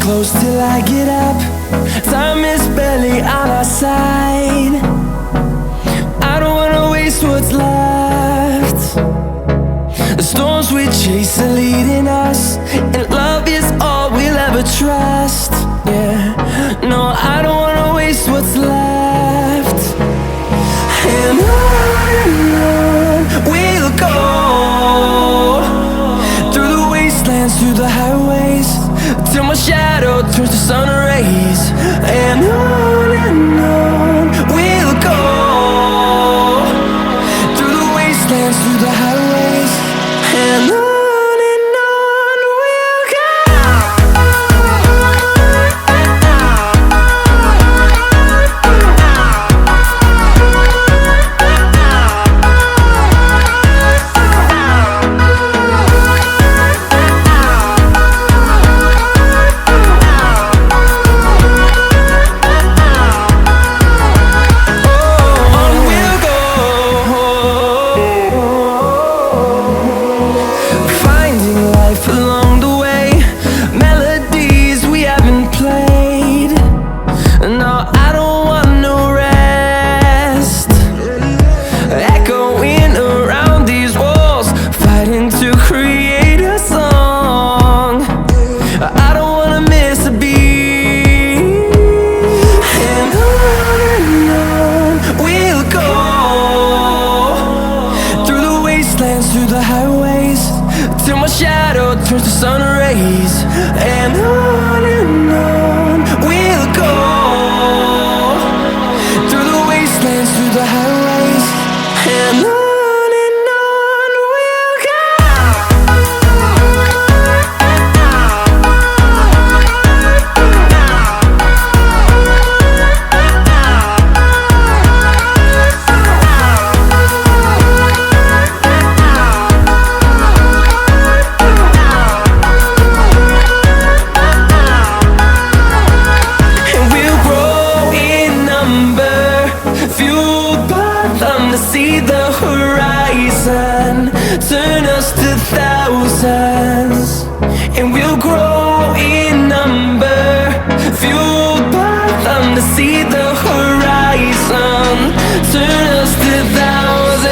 close till I get up. Time is barely on our side. I don't wanna waste what's left. The storms we chase are leading us, and love is all we'll ever trust. Yeah, no, I don't wanna waste what's left. And on we'll go, through the wastelands, through the highways, till my shadow turns to sun rays. And on we'll go, through the wastelands, through the highways, and on we'll go. Through the highways, till my shadow turns to sun rays. And on we'll go, through the wastelands, through the highways, and on we'll go. See the horizon, turn us to thousands, and we'll grow in number, fueled by them. To see the horizon, turn us to thousands,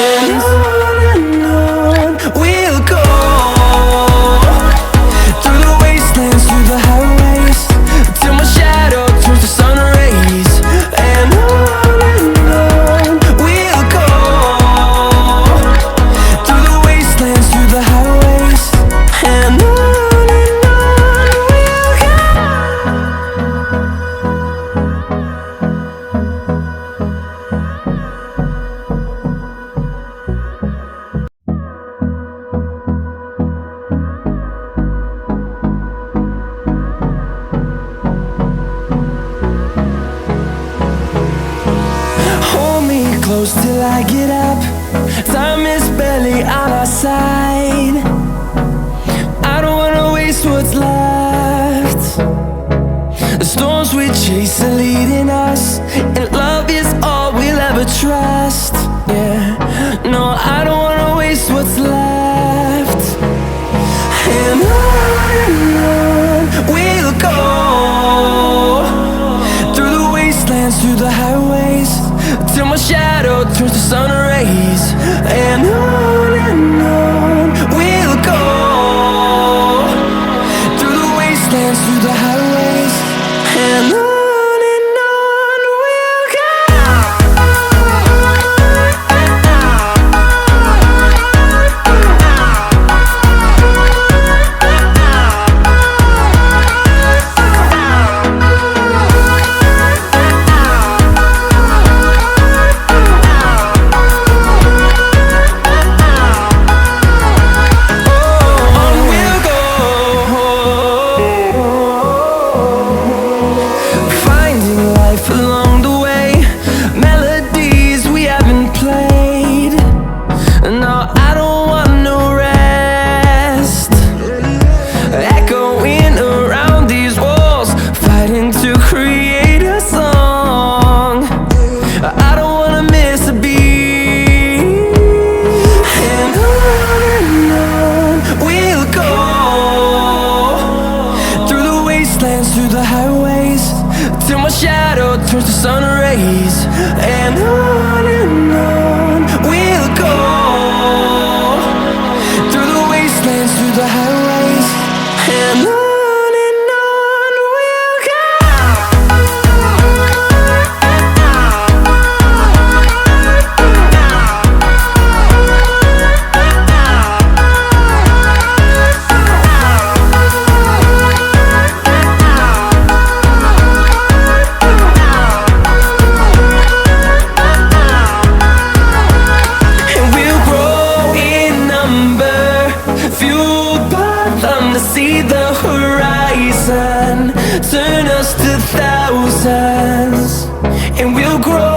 and on we'll go, through the wastelands, through the highways, till my shadow turns to sun rays. And close till I get up. Time is barely on our side. I don't wanna waste what's left. The storms we chase are leading us, and love is all we'll ever trust. Yeah, no, I don't wanna waste what's left. And on we'll go, through the wastelands, through the highways, till my shadow turns to sun rays. And on we'll go, through the wastelands, through the highways, and on. Our shadow turns to sun rays, and on we'll go, through the wastelands, through the highways, and on we'll go. See the horizon turn us to thousands, and we'll grow